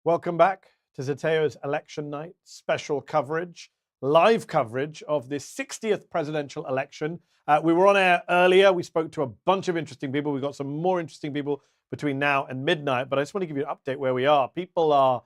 Welcome back to Zeteo's election night special coverage, live coverage of the 60th presidential election. We were on air earlier. We spoke to a bunch of interesting people. We've got some more interesting people between now and midnight, but I just want to give you an update where we are. People are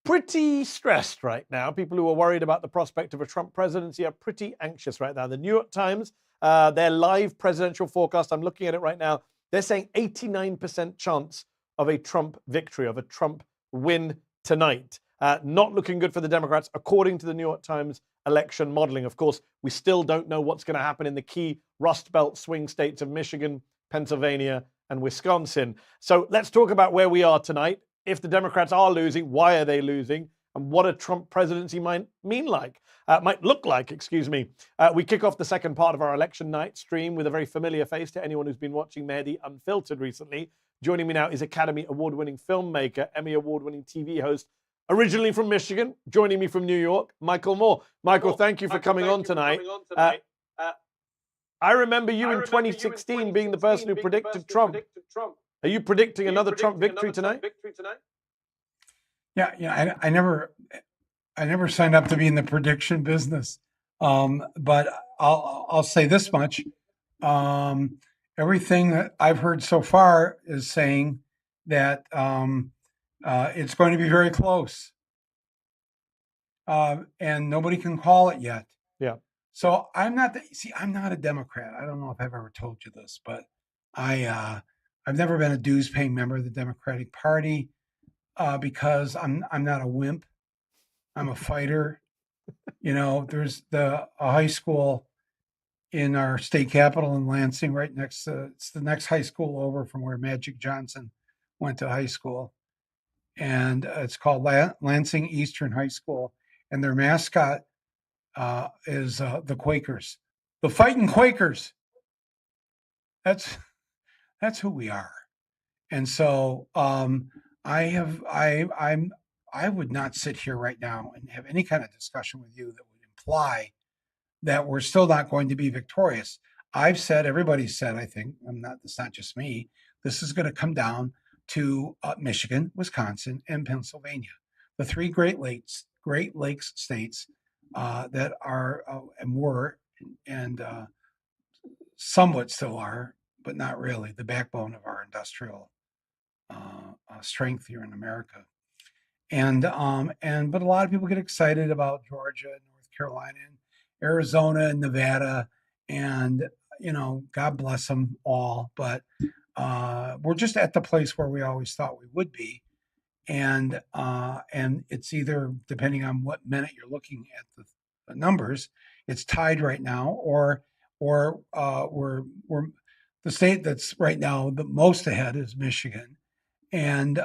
pretty stressed right now. People who are worried about the prospect of a Trump presidency are pretty anxious right now. The New York Times, their live presidential forecast, I'm looking at it right now, they're saying 89% chance of a Trump victory, of a Trump win tonight. Not looking good for the Democrats, according to the New York Times election modeling. Of course, we still don't know what's going to happen in the key Rust Belt swing states of Michigan, Pennsylvania, and Wisconsin. So let's talk about where we are tonight. If the Democrats are losing, why are they losing? And what a Trump presidency might look like, excuse me. We kick off the second part of our election night stream with a very familiar face to anyone who's been watching Mehdi Unfiltered recently. Joining me now is Academy Award-winning filmmaker, Emmy Award-winning TV host, originally from Michigan, joining me from New York, Michael Moore. Michael, thank you for coming on tonight. I remember you in 2016 being the person who predicted Trump. Are you predicting another Trump victory tonight? Yeah. I never signed up to be in the prediction business, but I'll say this much: everything that I've heard so far is saying that it's going to be very close, and nobody can call it yet. Yeah. So I'm not a Democrat. I don't know if I've ever told you this, but I've never been a dues-paying member of the Democratic Party because I'm not a wimp. I'm a fighter. There's a high school in our state capital in Lansing, right next to, it's the next high school over from where Magic Johnson went to high school. And it's called Lansing Eastern High School. And their mascot is the Quakers, the fighting Quakers. That's who we are. And so I would not sit here right now and have any kind of discussion with you that would imply that we're still not going to be victorious. I've said, everybody's said, I think, it's not just me, this is going to come down to Michigan, Wisconsin, and Pennsylvania, the three Great Lakes states that are and were and somewhat still are, but not really, the backbone of our industrial strength here in America. But a lot of people get excited about Georgia, North Carolina, and Arizona, and Nevada, and God bless them all. But we're just at the place where we always thought we would be, and it's either, depending on what minute you're looking at the numbers, it's tied right now, or we're the state that's right now the most ahead is Michigan, and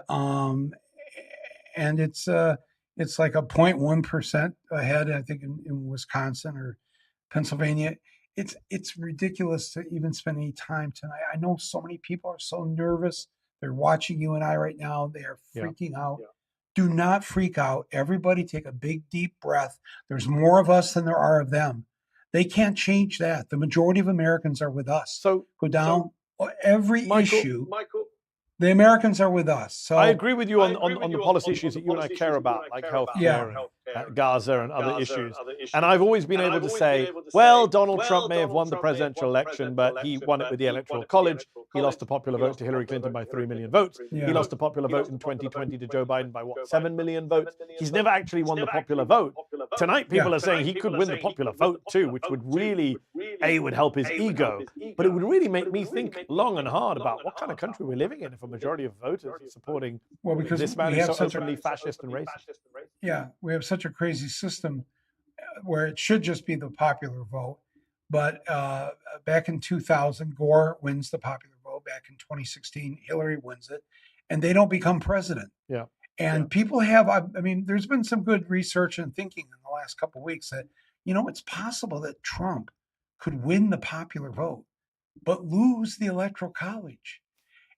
it's like a 0.1% ahead, I think, in Wisconsin or Pennsylvania. It's ridiculous to even spend any time tonight. I know so many people are so nervous. They're watching you and I right now. They are freaking out. Yeah. Do not freak out. Everybody take a big, deep breath. There's more of us than there are of them. They can't change that. The majority of Americans are with us. So go down every issue. Michael, the Americans are with us. So I agree with you on the policy issues that you and I care about, like healthcare, and Gaza and other issues. And I've always been able to say, well, Donald Trump may have won the presidential election, but he won it with the Electoral College. He lost the popular vote to Hillary Clinton by 3 million votes. He lost the popular vote in 2020 to Joe Biden by 7 million votes. He's never actually won the popular vote. Tonight, people are saying he could win the popular vote too, which would really, would help his ego, but it would really make me think long and hard about what kind of country we're living in if a majority of voters are supporting this man who's so openly fascist and racist. Yeah, we have such a crazy system where it should just be the popular vote. But back in 2000, Gore wins the popular vote. Back in 2016, Hillary wins it, and they don't become president. Yeah. And people have, there's been some good research and thinking in the last couple of weeks that, it's possible that Trump could win the popular vote, but lose the Electoral College.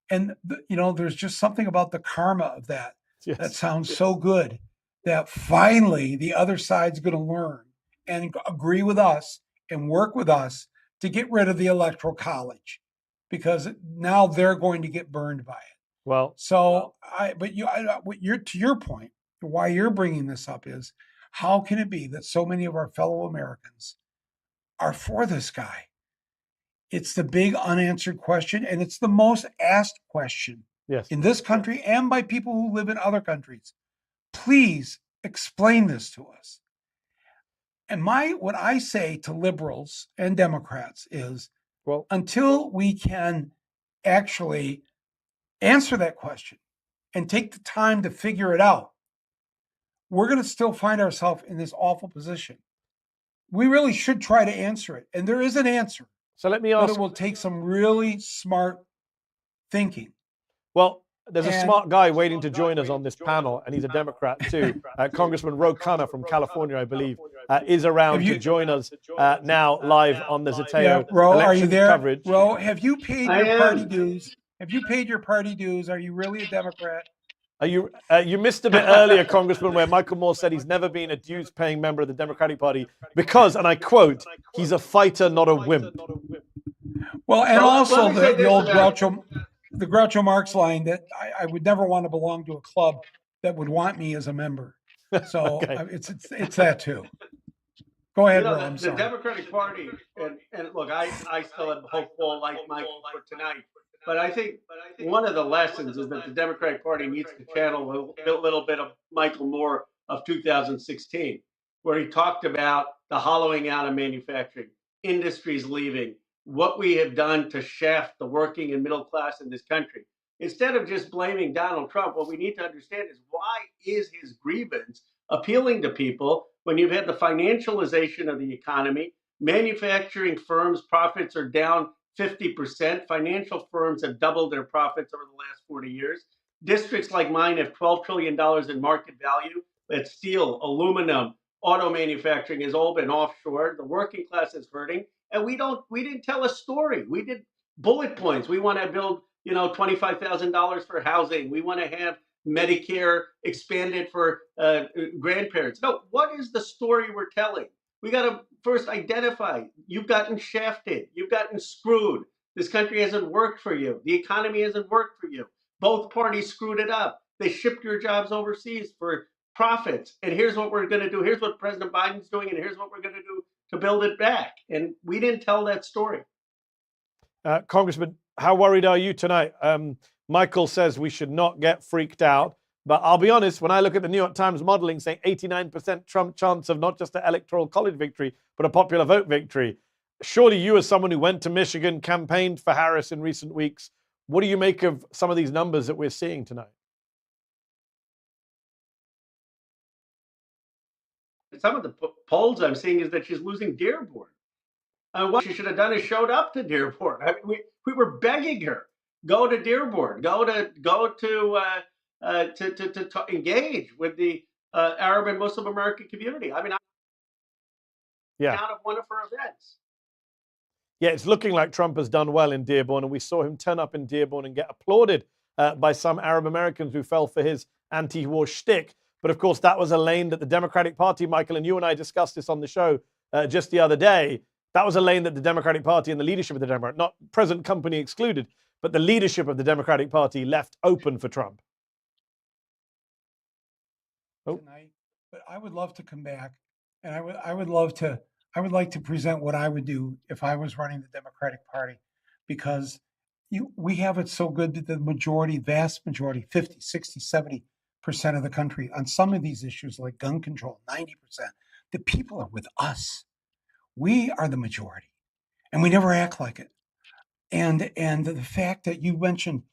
And, there's just something about the karma of that. Yes. That sounds so good, that finally the other side's going to learn and agree with us and work with us to get rid of the Electoral College, because now they're going to get burned by it. Well, So to your point, why you're bringing this up is how can it be that so many of our fellow Americans are for this guy? It's the big unanswered question, and it's the most asked question yes. in this country and by people who live in other countries. Please explain this to us. And what I say to liberals and Democrats is Well, until we can actually answer that question and take the time to figure it out, we're going to still find ourselves in this awful position. We really should try to answer it. And there is an answer, so let me but ask. it will take some really smart thinking. Well, there's a And- smart guy waiting to join us on this panel, and he's a Democrat too. Congressman Khanna from California, I believe, is around to join us now live on the Zeteo Yeah, Ro, are you election there? coverage. Ro, have you paid I your party am. dues? Have you paid your party dues? Are you really a Democrat? You missed a bit earlier, Congressman, where Michael Moore said he's never been a dues-paying member of the Democratic Party because, and I quote, he's a fighter, not a wimp. Well, and Well, also let me say the this old about- Groucho Marx line that I would never want to belong to a club that would want me as a member. So Okay. it's that too. Go ahead, Ro. I'm the sorry. Democratic Party, and look, I still am hopeful, like Michael, for tonight. But I think one of the lessons is that the Democratic Party needs to channel a little bit of Michael Moore of 2016, where he talked about the hollowing out of manufacturing, industries leaving, what we have done to shaft the working and middle class in this country. Instead of just blaming Donald Trump, what we need to understand is why is his grievance appealing to people when you've had the financialization of the economy, manufacturing firms' profits are down 50%. Financial firms have doubled their profits over the last 40 years. Districts like mine have $12 trillion in market value. That steel, aluminum, auto manufacturing has all been offshore. The working class is hurting. And we didn't tell a story. We did bullet points. We want to build, $25,000 for housing. We want to have Medicare expanded for grandparents. No, what is the story we're telling? We got to first identify you've gotten shafted, you've gotten screwed. This country hasn't worked for you. The economy hasn't worked for you. Both parties screwed it up. They shipped your jobs overseas for profits. And here's what we're going to do. Here's what President Biden's doing. And here's what we're going to do to build it back. And we didn't tell that story. Congressman, how worried are you tonight? Michael says we should not get freaked out. But I'll be honest, when I look at the New York Times modeling saying 89% Trump chance of not just an electoral college victory, but a popular vote victory, surely you, as someone who went to Michigan, campaigned for Harris in recent weeks, what do you make of some of these numbers that we're seeing tonight? Some of the polls I'm seeing is that she's losing Dearborn. What she should have done is showed up to Dearborn. I mean, we were begging her, go to Dearborn, go to engage with the Arab and Muslim American community. I mean, I'm out of one of her events. Yeah, it's looking like Trump has done well in Dearborn, and we saw him turn up in Dearborn and get applauded by some Arab Americans who fell for his anti-war shtick. But of course, that was a lane that the Democratic Party, Michael, and you and I discussed this on the show just the other day. That was a lane that the Democratic Party and the leadership of the Democrat, not present company excluded, but the leadership of the Democratic Party left open for Trump. Tonight, but I would love to come back, and I would like to present what I would do if I was running the Democratic Party, because we have it so good that the vast majority, 50, 60, 70% of the country on some of these issues like gun control, 90%, the people are with us. We are the majority, and we never act like it. And the fact that you mentioned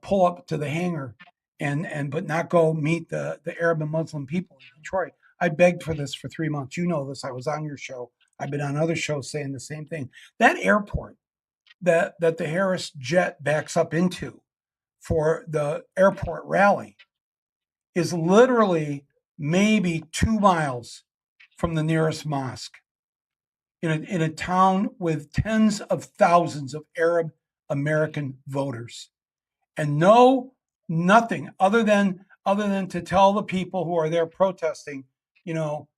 pull up to the hangar but not go meet the Arab and Muslim people in Detroit. I begged for this for 3 months. You know this. I was on your show. I've been on other shows saying the same thing. That airport that the Harris jet backs up into for the airport rally is literally maybe 2 miles from the nearest mosque in a town with tens of thousands of Arab American voters. And nothing other than to tell the people who are there protesting, now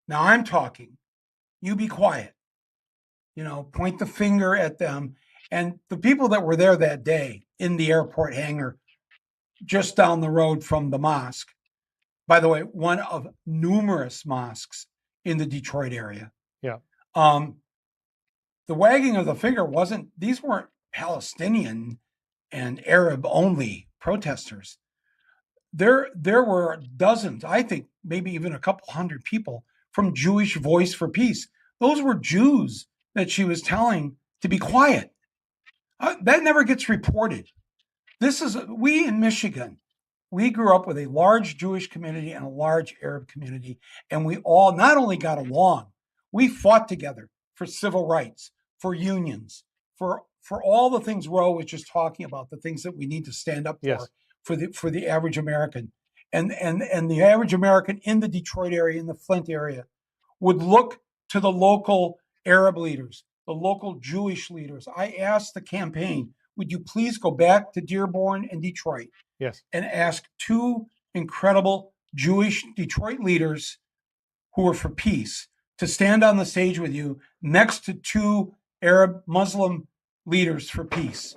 I'm talking, you be quiet, point the finger at them. And the people that were there that day in the airport hangar just down the road from the mosque. By the way, one of numerous mosques in the Detroit area. Yeah. The wagging of the finger these weren't Palestinian and Arab only protesters. There were dozens, I think maybe even a couple hundred people from Jewish Voice for Peace. Those were Jews that she was telling to be quiet. That never gets reported. We in Michigan, we grew up with a large Jewish community and a large Arab community, and we all not only got along, we fought together for civil rights, for unions, for all the things Roe was just talking about, the things that we need to stand up for the average American. And the average American in the Detroit area, in the Flint area, would look to the local Arab leaders, the local Jewish leaders. I asked the campaign, would you please go back to Dearborn and Detroit and ask two incredible Jewish Detroit leaders who are for peace to stand on the stage with you next to two Arab Muslim leaders for peace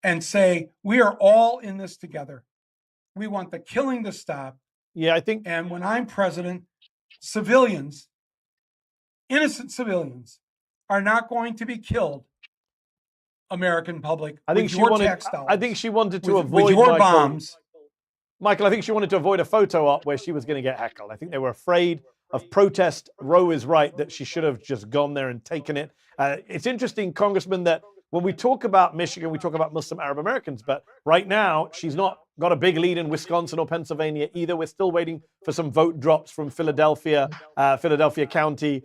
and say, we are all in this together. We want the killing to stop. Yeah, I think. And when I'm president, civilians, innocent civilians, are not going to be killed. American public, I think tax dollars. I think she wanted to avoid with your bombs. Michael, I think she wanted to avoid a photo op where she was going to get heckled. I think they were afraid of protest. Roe is right that she should have just gone there and taken it. It's interesting, Congressman, that when we talk about Michigan, we talk about Muslim Arab Americans, but right now she's not got a big lead in Wisconsin or Pennsylvania either. We're still waiting for some vote drops from Philadelphia County.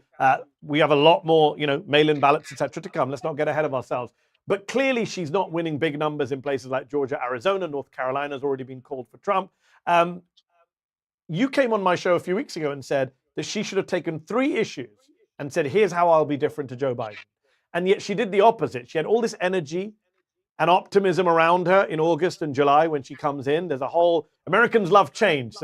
We have a lot more, mail-in ballots, et cetera, to come. Let's not get ahead of ourselves. But clearly she's not winning big numbers in places like Georgia, Arizona. North Carolina has already been called for Trump. You came on my show a few weeks ago and said that she should have taken 3 issues and said, here's how I'll be different to Joe Biden. And yet she did the opposite. She had all this energy and optimism around her in August and July when she comes in. There's a whole, Americans love change.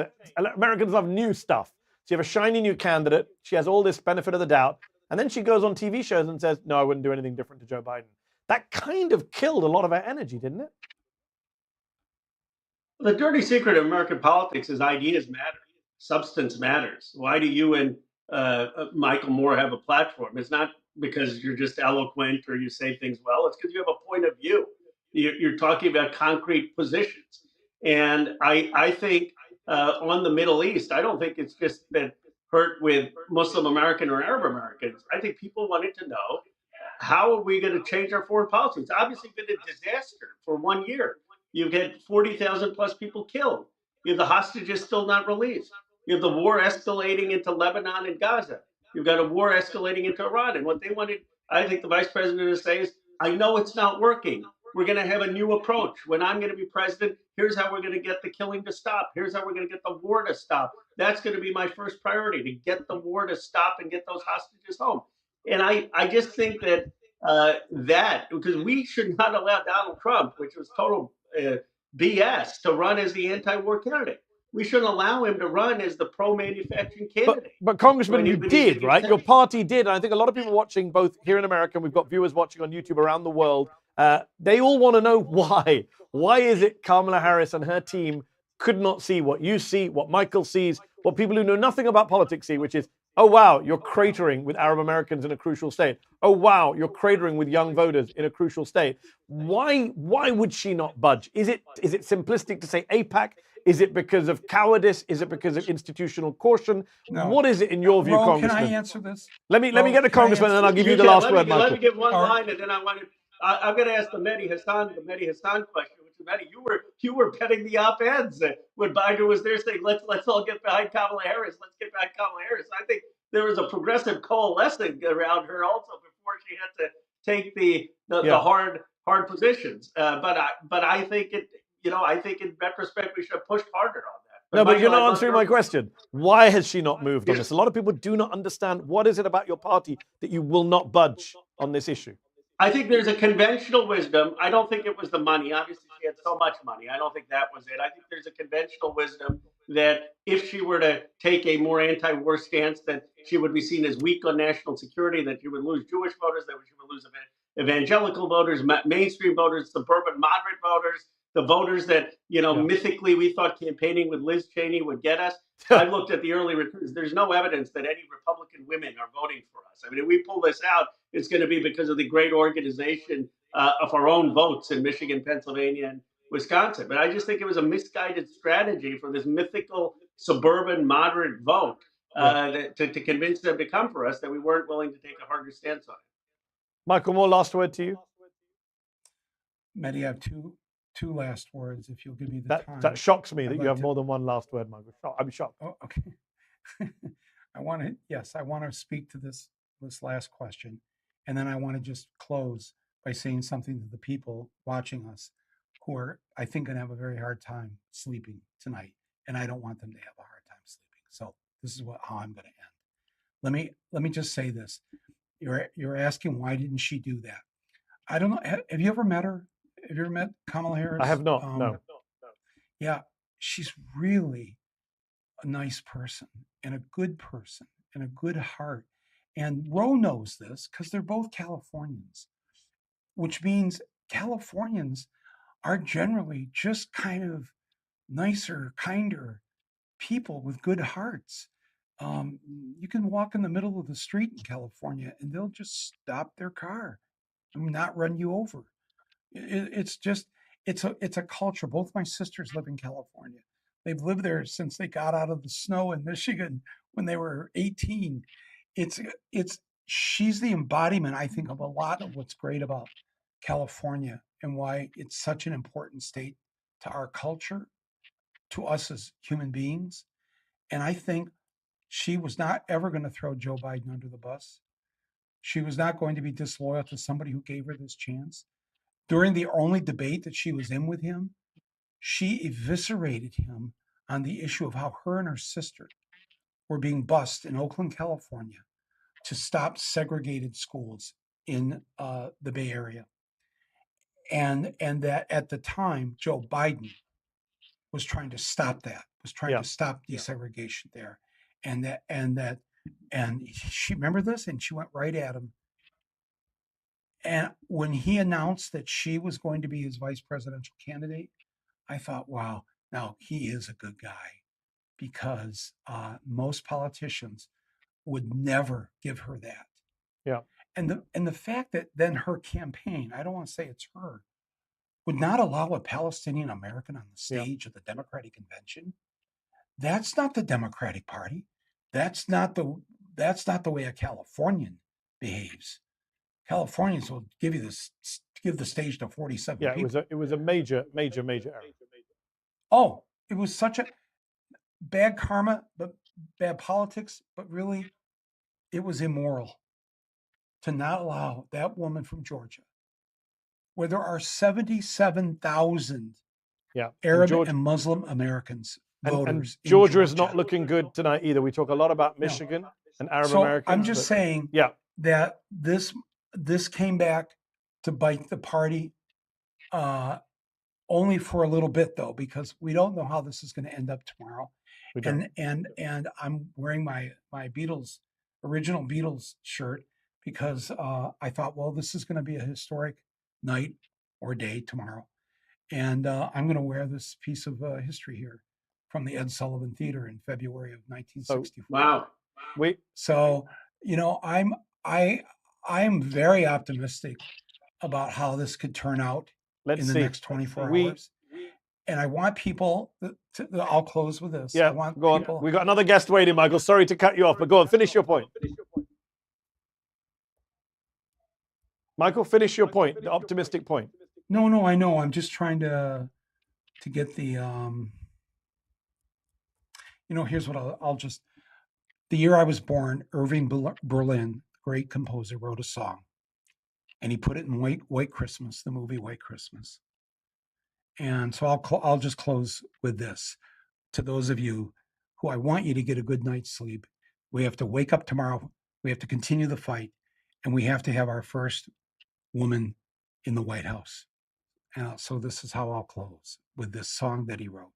Americans love new stuff. So you have a shiny new candidate. She has all this benefit of the doubt. And then she goes on TV shows and says, no, I wouldn't do anything different to Joe Biden. That kind of killed a lot of her energy, didn't it? The dirty secret of American politics is ideas matter. Substance matters. Why do you and Michael Moore have a platform? It's not because you're just eloquent or you say things well. It's because you have a point of view. You're talking about concrete positions. And I think on the Middle East, I don't think it's just that hurt with Muslim American or Arab Americans. I think people wanted to know, how are we going to change our foreign policy? It's obviously been a disaster for 1 year. You've had 40,000 plus people killed. You have the hostages still not released. You have the war escalating into Lebanon and Gaza. You've got a war escalating into Iran. And what they wanted, I think the vice president to say is, I know it's not working. We're going to have a new approach. When I'm going to be president, here's how we're going to get the killing to stop. Here's how we're going to get the war to stop. That's going to be my first priority, to get the war to stop and get those hostages home. And I just think that because we should not allow Donald Trump, which was total BS, to run as the anti-war candidate. We shouldn't allow him to run as the pro-manufacturing candidate. But Congressman, you did, right? Your party did. And I think a lot of people watching, both here in America, and we've got viewers watching on YouTube around the world, they all want to know why. Why is it Kamala Harris and her team could not see what you see, what Michael sees, what people who know nothing about politics see, which is, oh, wow, you're cratering with Arab Americans in a crucial state. Oh, wow, you're cratering with young voters in a crucial state. Why would she not budge? Is it simplistic to say AIPAC? Is it because of cowardice? Is it because of institutional caution? No. What is it in your view, Congressman? Can I answer this? Let me get a Congressman, and then I'll give you the last word, Michael. Let me give one line, and then I'm going to ask the Mehdi Hassan question. Mehdi, you were petting the op-eds when Biden was there saying, let's all get behind Kamala Harris. Let's get behind Kamala Harris. I think there was a progressive coalescing around her also before she had to take the hard positions. But I think I think in retrospect we should have pushed harder on that. But you're not answering my question. Why has she not moved on this? A lot of people do not understand, what is it about your party that you will not budge on this issue? I think there's a conventional wisdom. I don't think it was the money. Obviously, she had so much money. I don't think that was it. I think there's a conventional wisdom that if she were to take a more anti-war stance, that she would be seen as weak on national security, that she would lose Jewish voters, that she would lose evangelical voters, mainstream voters, suburban moderate voters, the voters that, mythically we thought campaigning with Liz Cheney would get us. I looked at the early recruits. There's no evidence that any Republican women are voting for us. I mean, if we pull this out, it's going to be because of the great organization of our own votes in Michigan, Pennsylvania, and Wisconsin. But I just think it was a misguided strategy for this mythical suburban moderate vote to convince them to come for us that we weren't willing to take a harder stance on it. Michael Moore, last word to you. Mehdi, I have two last words, if you'll give me the time. That shocks me that you have more than one last word, Michael. I'm shocked. Oh, okay. I want to speak to this last question, and then I want to just close by saying something to the people watching us who are, I think, going to have a very hard time sleeping tonight, and I don't want them to have a hard time sleeping. So this is how I'm going to end. Let me just say this. You're asking, why didn't she do that? I don't know. Have you ever met her? Have you ever met Kamala Harris? I have not. No. Yeah, she's really a nice person and a good person and a good heart. And Roe knows this because they're both Californians, which means Californians are generally just kind of nicer, kinder people with good hearts. You can walk in the middle of the street in California and they'll just stop their car and not run you over. It's a culture. Both my sisters live in California. They've lived there since they got out of the snow in Michigan when they were 18. She's the embodiment, I think, of a lot of what's great about California and why it's such an important state to our culture, to us as human beings. And I think she was not ever going to throw Joe Biden under the bus. She was not going to be disloyal to somebody who gave her this chance. During the only debate that she was in with him, she eviscerated him on the issue of how her and her sister were being bused in Oakland, California, to stop segregated schools in the Bay Area. And that at the time, Joe Biden was trying to stop that, was trying to stop desegregation there. And she remember this, and she went right at him. And when he announced that she was going to be his vice presidential candidate, I thought, wow, now he is a good guy, because most politicians would never give her that. Yeah. And the fact that then her campaign, I don't want to say it's her, would not allow a Palestinian American on the stage of the Democratic convention. That's not the Democratic Party. That's not the way a Californian behaves. Californians will give the stage to 47 people. Yeah, it was a major error. Oh, it was such a bad karma, but bad politics, but really it was immoral to not allow that woman from Georgia, where there are 77,000 Arab and Muslim Americans voters. And Georgia is not looking good tonight either. We talk a lot about Michigan and Arab Americans. I'm just saying that this came back to bite the party only for a little bit, though, because we don't know how this is going to end up tomorrow. And I'm wearing my original Beatles shirt because I thought, well, this is going to be a historic night or day tomorrow. And I'm going to wear this piece of history here from the Ed Sullivan Theater in February of 1964. Wow. So, I'm very optimistic about how this could turn out in the next 24 hours. And I want people I'll close with this. Yeah, go on. We've got another guest waiting, Michael. Sorry to cut you off, but go on, finish your point. Michael, finish your point, the optimistic point. No, I know. I'm just trying to get the, here's what I'll just, the year I was born, Irving Berlin, great composer, wrote a song, and he put it in White Christmas, the movie White Christmas. And so I'll just close with this. To those of you who I want you to get a good night's sleep, we have to wake up tomorrow. We have to continue the fight, and we have to have our first woman in the White House. So this is how I'll close, with this song that he wrote.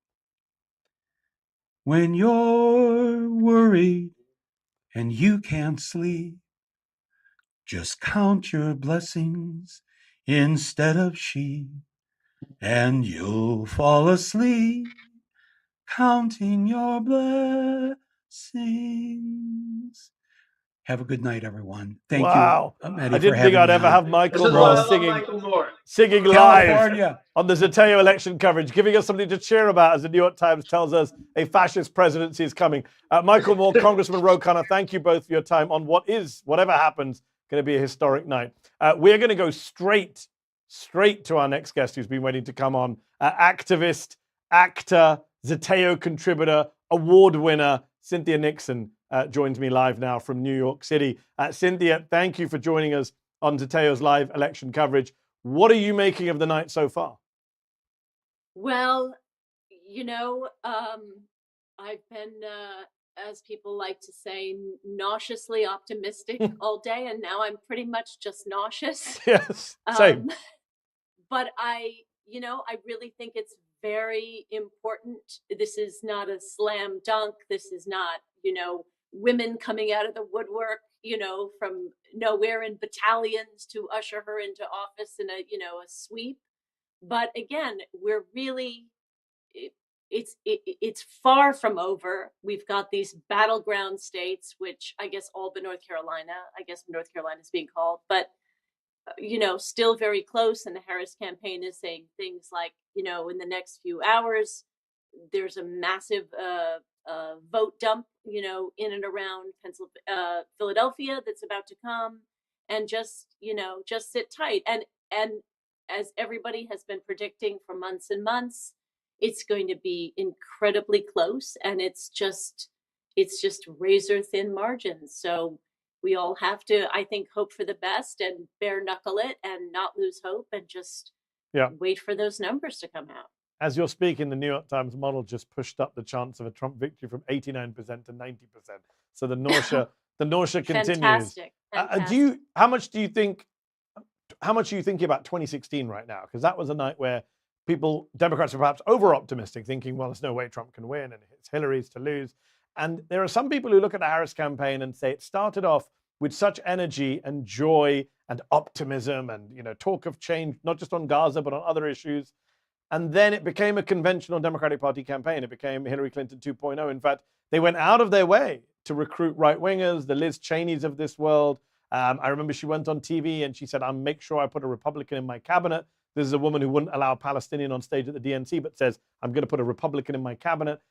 When you're worried and you can't sleep, just count your blessings instead of sheep. and you'll fall asleep counting your blessings. Have a good night, everyone. Thank you, Wow. I Mehdi, for didn't think having I'd me ever on. have This Michael is why Moore I love singing Michael Moore. live California. on the Zeteo election coverage, giving us something to cheer about as the New York Times tells us a fascist presidency is coming. Michael Moore, Congressman Khanna, thank you both for your time on what is, whatever happens, going to be a historic night. We're going to go straight to our next guest who's been waiting to come on. Activist, actor, Zeteo contributor, award winner, Cynthia Nixon joins me live now from New York City. Cynthia, thank you for joining us on Zeteo's live election coverage. What are you making of the night so far? Well, I've been, as people like to say, nauseously optimistic all day, and now I'm pretty much just nauseous. Yes, same. But I really think it's very important. This is not a slam dunk. This is not, women coming out of the woodwork, from nowhere in battalions to usher her into office in a sweep. But again, we're really it, it's far from over. We've got these battleground states, which I guess all but North Carolina. I guess North Carolina is being called, but still very close. And the Harris campaign is saying things like, in the next few hours, there's a massive vote dump, in and around Philadelphia that's about to come, and just sit tight. And as everybody has been predicting for months and months, it's going to be incredibly close, and it's just razor thin margins. So we all have to, I think, hope for the best and bare knuckle it and not lose hope and just wait for those numbers to come out. As you're speaking, the New York Times model just pushed up the chance of a Trump victory from 89% to 90%. So the nausea continues. Fantastic. How much are you thinking about 2016 right now? Because that was a night where Democrats were perhaps over optimistic, thinking, well, there's no way Trump can win and it's Hillary's to lose. And there are some people who look at the Harris campaign and say it started off with such energy and joy and optimism and talk of change, not just on Gaza, but on other issues. And then it became a conventional Democratic Party campaign. It became Hillary Clinton 2.0. In fact, they went out of their way to recruit right-wingers, the Liz Cheneys of this world. I remember she went on TV and she said, I'll make sure I put a Republican in my cabinet. This is a woman who wouldn't allow a Palestinian on stage at the DNC, but says, I'm going to put a Republican in my cabinet.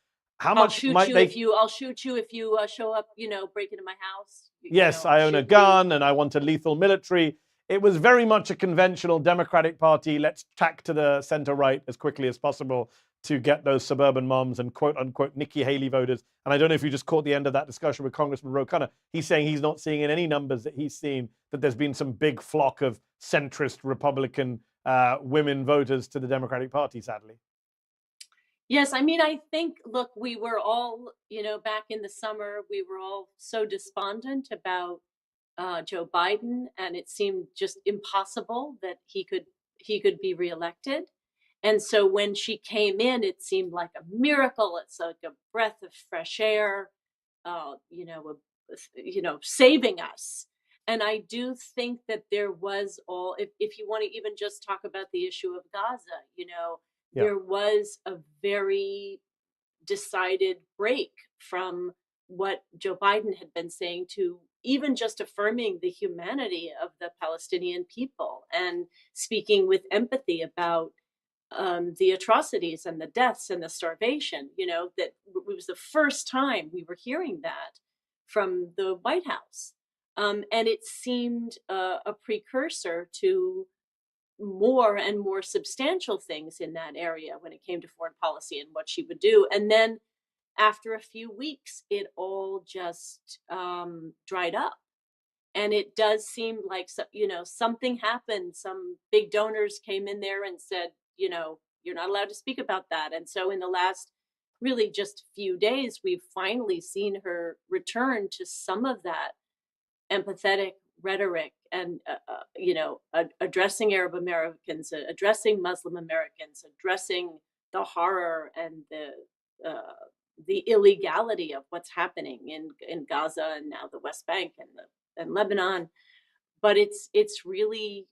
I'll shoot you if you show up, break into my house. Yes, I own a gun and I want a lethal military. It was very much a conventional Democratic Party. Let's tack to the center right as quickly as possible to get those suburban moms and quote unquote Nikki Haley voters. And I don't know if you just caught the end of that discussion with Congressman Khanna. He's saying he's not seeing in any numbers that he's seen that there's been some big flock of centrist Republican women voters to the Democratic Party, sadly. Yes, I think, look, we were all, back in the summer, we were all so despondent about Joe Biden, and it seemed just impossible that he could be reelected. And so when she came in, it seemed like a miracle. It's like a breath of fresh air, saving us. And I do think that there was if you want to even just talk about the issue of Gaza, there was a very decided break from what Joe Biden had been saying to even just affirming the humanity of the Palestinian people and speaking with empathy about the atrocities and the deaths and the starvation. That it was the first time we were hearing that from the White House. And it seemed a precursor to more and more substantial things in that area when it came to foreign policy and what she would do. And then after a few weeks, it all just dried up. And it does seem like, something happened. Some big donors came in there and said, you're not allowed to speak about that. And so in the last really just few days, we've finally seen her return to some of that empathetic rhetoric and, addressing Arab Americans, addressing Muslim Americans, addressing the horror and the illegality of what's happening in Gaza and now the West Bank and Lebanon. But it's really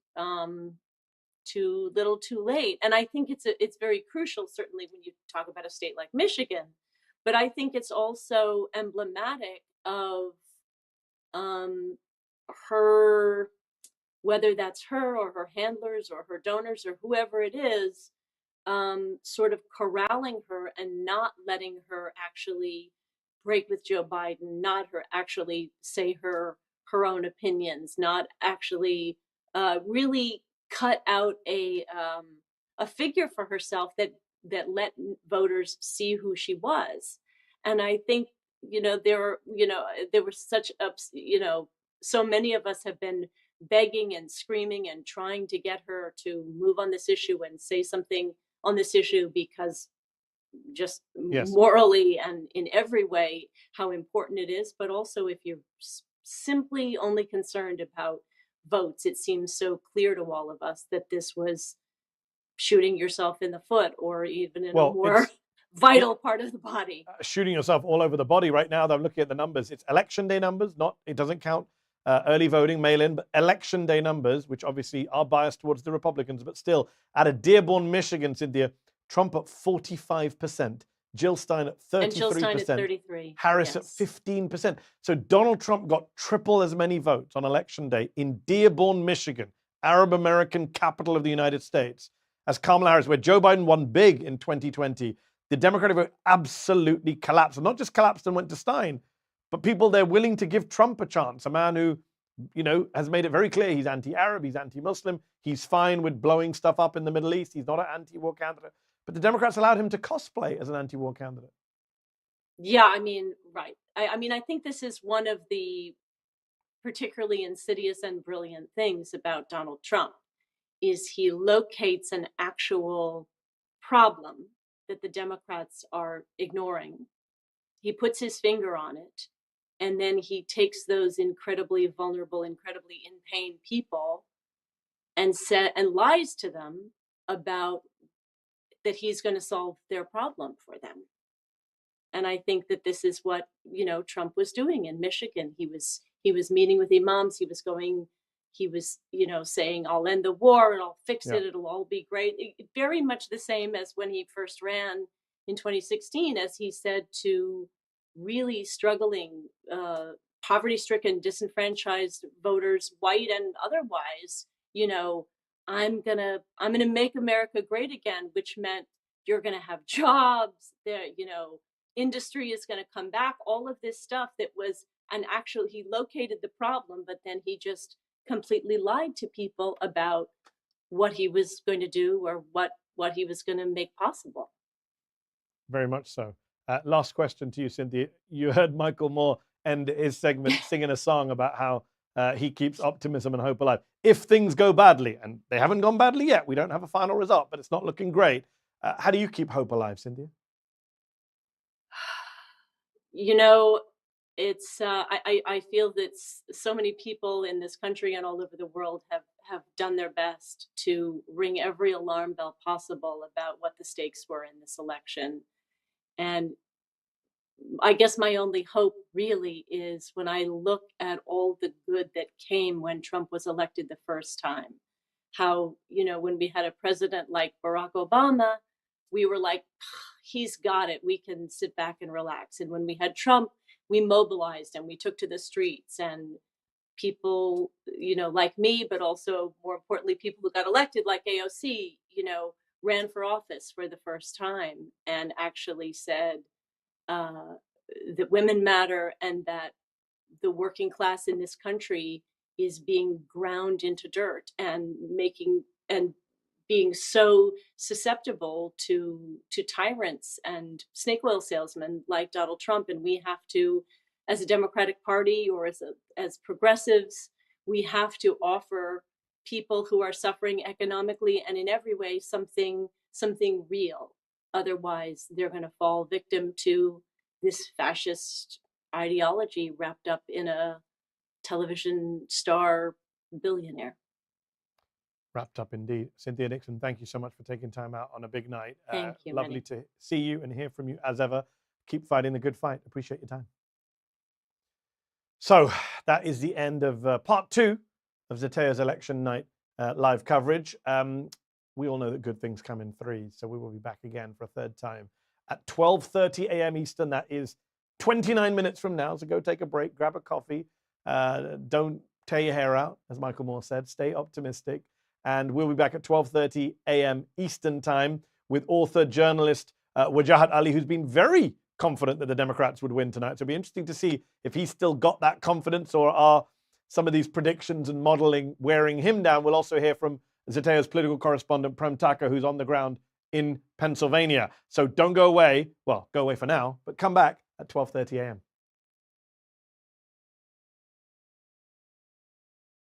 too little too late. And I think it's very crucial, certainly when you talk about a state like Michigan, but I think it's also emblematic of um, her, whether that's her or her handlers or her donors or whoever it is, sort of corralling her and not letting her actually break with Joe Biden, not her actually say her own opinions, not actually really cut out a figure for herself that let voters see who she was. And I think there were such ups, so many of us have been begging and screaming and trying to get her to move on this issue and say something on this issue, because just Yes. morally and in every way how important it is. But also, if you're simply only concerned about votes, it seems so clear to all of us that this was shooting yourself in the foot, or even in a Well, more it's vital part of the body. shooting yourself all over the body right now. I'm looking at the numbers. It's election day numbers, it doesn't count early voting, mail-in, but election day numbers, which obviously are biased towards the Republicans, but still, out of Dearborn, Michigan, Cynthia, Trump at 45%, Jill Stein at 33%, And Jill Stein at 33. Harris at Yes. 15%. So Donald Trump got triple as many votes on election day in Dearborn, Michigan, Arab American capital of the United States, as Kamala Harris, where Joe Biden won big in 2020. The Democratic vote absolutely collapsed. And not just collapsed and went to Stein, but people they're willing to give Trump a chance, a man who, has made it very clear he's anti-Arab, he's anti-Muslim, he's fine with blowing stuff up in the Middle East, he's not an anti-war candidate. But the Democrats allowed him to cosplay as an anti-war candidate. Yeah, I mean, right. I mean, I think this is one of the particularly insidious and brilliant things about Donald Trump, is he locates an actual problem that the Democrats are ignoring. He puts his finger on it, and then he takes those incredibly vulnerable, incredibly in pain people and lies to them about that he's going to solve their problem for them. And I think that this is what Trump was doing in Michigan. He was meeting with imams. He was saying, I'll end the war and I'll fix it. It'll all be great. Very much the same as when he first ran in 2016, as he said to really struggling, poverty-stricken, disenfranchised voters, white and otherwise, I'm gonna make America great again, which meant you're gonna have jobs. There, industry is gonna come back. All of this stuff that was, and actually he located the problem, but then he just completely lied to people about what he was going to do, or what he was going to make possible. Very much so. Last question to you, Cynthia. You heard Michael Moore end his segment singing a song about how he keeps optimism and hope alive. If things go badly, and they haven't gone badly yet, we don't have a final result, but it's not looking great. How do you keep hope alive, Cynthia? It's I feel that so many people in this country and all over the world have done their best to ring every alarm bell possible about what the stakes were in this election. And I guess my only hope really is when I look at all the good that came when Trump was elected the first time. How, when we had a president like Barack Obama, we were like, he's got it. We can sit back and relax. And when we had Trump, we mobilized and we took to the streets, and people, like me, but also more importantly, people who got elected like AOC, ran for office for the first time and actually said that women matter, and that the working class in this country is being ground into dirt and being so susceptible to tyrants and snake oil salesmen like Donald Trump. And we have to, as a Democratic Party or as progressives, we have to offer people who are suffering economically and in every way something real. Otherwise, they're going to fall victim to this fascist ideology wrapped up in a television star billionaire. Wrapped up indeed. Cynthia Nixon, thank you so much for taking time out on a big night. Thank you. Lovely Mehdi. to see you and hear from you as ever. Keep fighting the good fight. Appreciate your time. So that is the end of part 2 of Zeteo's election night live coverage. We all know that good things come in threes, so we will be back again for a third time at 12:30 a.m. Eastern. That is 29 minutes from now, so go take a break, grab a coffee. Don't tear your hair out, as Michael Moore said. Stay optimistic. And we'll be back at 12:30 a.m. Eastern time with author, journalist Wajahat Ali, who's been very confident that the Democrats would win tonight. So it'll be interesting to see if he's still got that confidence, or are some of these predictions and modeling wearing him down. We'll also hear from Zeteo's political correspondent, Prem Taka, who's on the ground in Pennsylvania. So don't go away. Well, go away for now, but come back at 12:30 a.m.